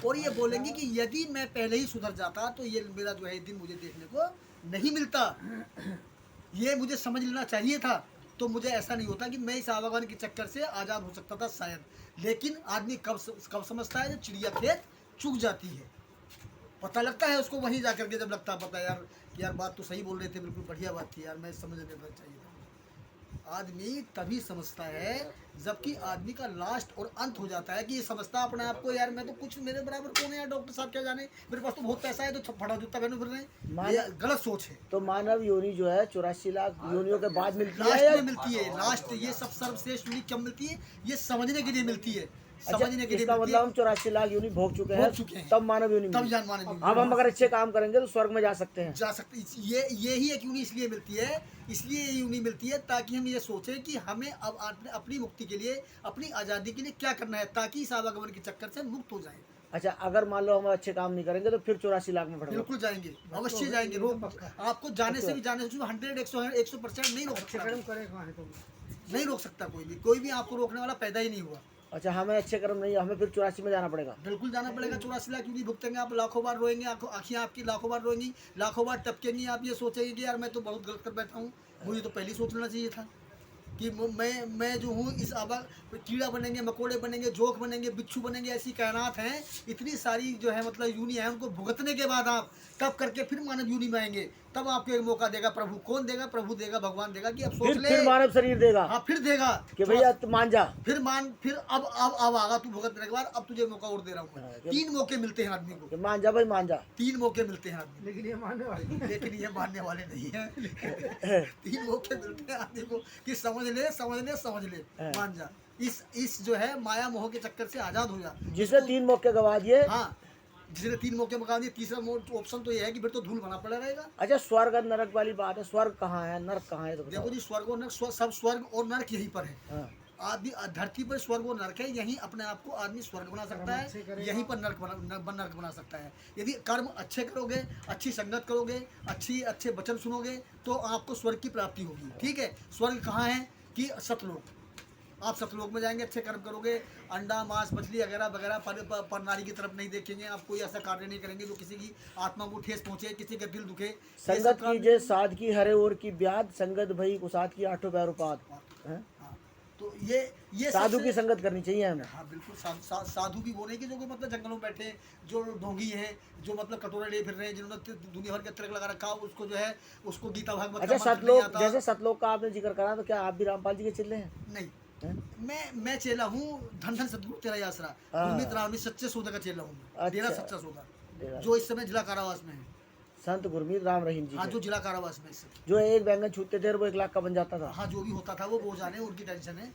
और ये बोलेंगे कि यदि मैं पहले ही सुधर जाता तो ये मेरा जो है दिन मुझे देखने को नहीं मिलता, ये मुझे समझ लेना चाहिए था, तो मुझे ऐसा नहीं होता कि मैं इस आवागमन के चक्कर से आज़ाद हो सकता था शायद। लेकिन आदमी कब समझता है, जब चिड़िया खेत चुग जाती है, पता लगता है उसको वहीं जा करके, जब लगता है पता यार कि यार बात तो सही बोल रहे थे, बिल्कुल बढ़िया बात थी यार, मैं समझ लेना चाहिए था। आदमी तभी समझता है जबकि आदमी का लास्ट और अंत हो जाता है, कि ये समझता अपने आप को यार मैं तो कुछ, मेरे बराबर कौन है यार, डॉक्टर साहब क्या जाने, मेरे पास तो बहुत पैसा है तो फटा जूता पहनो फिर रहे, ये गलत सोच है। तो मानव योनि जो है 84 लाख योनियों के बाद मिलती है लास्ट या में मिलती है, लास्ट ये सब सर्वश्रेष्ठ योनि कब मिलती है, ये समझने के लिए मिलती है, अच्छा, समझने के लिए इसका मिलती मतलब है। हम 84 लाख योनि भोग चुके भोग हैं, चुके हैं, तब मानव योनि तब मिली। जान माने अब हम अगर अच्छे काम करेंगे तो स्वर्ग में जा सकते हैं। जा सकते, ये ही एक यूनि इसलिए मिलती है, इसलिए ये यूनि मिलती है ताकि हम ये सोचें कि हमें अब अपनी मुक्ति के लिए, अपनी आज़ादी के लिए क्या करना है, ताकि इस आवागमन के चक्कर से मुक्त हो जाए। अच्छा, अगर मान लो हम अच्छे काम नहीं करेंगे तो फिर 84 लाख में पड़ गए। बिल्कुल जाएंगे, अवश्य जाएंगे, आपको जाने से भी, जाने से 100% नहीं रोक सकता, नहीं रोक सकता कोई भी आपको रोकने वाला पैदा ही नहीं हुआ। अच्छा, हमें अच्छे कर्म नहीं, हमें फिर 84 में जाना पड़ेगा। बिल्कुल जाना पड़ेगा, 84 लाख क्यों नहीं भुगतेंगे आप, लाखों बार रोएंगे, आँखें आपकी लाखों बार रोएंगी, लाखों बार टपकेंगी, आप ये सोचेंगे कि यार मैं तो बहुत गलत कर बैठा हूँ, मुझे तो पहले ही सोच लेना चाहिए था कि मैं जो हूँ इस कीड़ा बनेंगे, मकोड़े बनेंगे, जोक बनेंगे, बिच्छू बनेंगे, ऐसी कायनात हैं, इतनी सारी जो है मतलब यूनि है, उनको भुगतने के बाद आप तब करके फिर मानव यूनि में आएंगे, तब आपको एक मौका देगा प्रभु। कौन देगा? प्रभु देगा, भगवान देगा कि अब सोच ले, फिर मानव शरीर देगा। हाँ फिर देगा कि भैया तू मान जा, फिर अब आगा तू भुगतने के बाद, अब तुझे मौका और दे रहा हूँ। 3 मौके मिलते हैं आदमी को, कि मान जा भाई मान जा। 3 मौके मिलते हैं आदमी, लेकिन ये मानने वाले नहीं है। 3 मौके मिलते हैं आदमी को कि समझ ले, मान जा, इस जो है माया मोह के चक्कर से आजाद हो जा। जिसने 3 मौके गवा दिए, हाँ, जिसने 3 मौके मौका दिए, तीसरा ऑप्शन तो ये है कि फिर तो धूल बना पड़ा रहेगा। अच्छा, स्वर्ग और नरक वाली बात है, स्वर्ग कहाँ है, नरक कहाँ है? तो देखो जी, स्वर्ग और नरक, सब स्वर्ग और नरक यहीं पर है। हाँ। आदमी धरती पर स्वर्ग और नरक है, यहीं अपने आप को आदमी स्वर्ग बना सकता है, यहीं पर नरक बना सकता है। यदि कर्म अच्छे करोगे, अच्छी संगत करोगे, अच्छे वचन सुनोगे, तो आपको स्वर्ग की प्राप्ति होगी। ठीक है, स्वर्ग कहाँ है कि सतलोक, आप सतलोक में जाएंगे, अच्छे कर्म करोगे, अंडा मांस मछली वगैरह वगैरह पर नारी की तरफ नहीं देखेंगे, आप कोई ऐसा कार्य नहीं करेंगे जो किसी की आत्मा को ठेस पहुंचे, किसी का दिल दुखे। संगत कीजिए साध की हरे और की ब्याद, संगत भई कुसाद की 8 पैर उपाद। तो ये साधु की संगत करनी चाहिए हमें। हाँ बिल्कुल, साधु भी वो नहीं कि जो मतलब जंगलों में बैठे, जो ढोंगी हैं, जो मतलब कटोरे ले फिर रहे हैं, जिन्होंने दुनिया भर के तिलक लगा रखा, उसको जो है उसको गीता भागवत। अच्छा, सतलोक, जैसे सतलोक का आपने जिक्र करा, तो क्या आप भी रामपाल जी के चेले हैं? नहीं, मैं चेला हूँ, धन धन सतगुरु तेरा आसरा, गुरमीत राम सच्चे सौदा का चेला हूँ, डेरा सच्चा सौदा, जो इस समय जिला कारावास में है। संत गुरमीत राम रहीम जी, हाँ, जो जिला कारावास में, जो एक बैंगन छूते थे वो 1 लाख का बन जाता था। हाँ, जो भी होता था वो जाने, उनकी टेंशन है,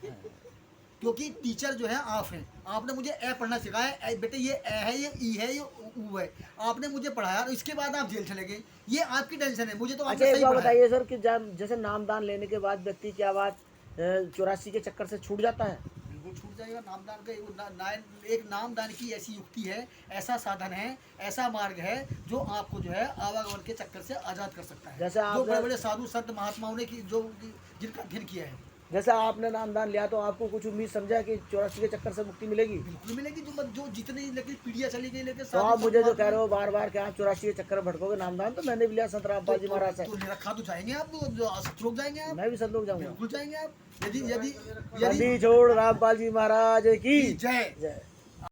क्योंकि टीचर जो है आप हैं, आपने मुझे ए पढ़ना सिखाया है, बेटे ये ए है, ये ई है, ये ऊ है, आपने मुझे पढ़ाया, और इसके बाद आप जेल चले गए, ये आपकी टेंशन है, मुझे तो आपने अच्छा, एक बात बताइए सर कि जैसे नामदान लेने के बाद व्यक्ति क्या बात 84 के चक्कर से छूट जाता है? बिल्कुल छूट जाएगा। नामदान का एक नामदान की ऐसी युक्ति है, ऐसा साधन है, ऐसा मार्ग है जो आपको जो है आवागमन के चक्कर से आज़ाद कर सकता है। जैसे जो बड़े बड़े साधु संत महात्माओं ने जिनका अध्ययन किया है। जैसे आपने नामदान लिया तो आपको कुछ उम्मीद समझा कि 84 के चक्कर से मुक्ति मिलेगी? बिल्कुल मिलेगी, जो जितनी लेकिन पीढ़ियाँ चली गई, लेकिन तो आप मुझे जो कह रहे हो बार बार कि आप 84 के चक्कर में भटकोगे, नामदान तो मैंने भी लिया संत रामपाल जी महाराज से। तो रखा तो जाएंगे आप, सतलोक जाएंगे आप, मैं भी सतलोक जाऊंगा। बिल्कुल जाएंगे आप, यदि छोड़ रामपाल जी महाराज की जय। जय।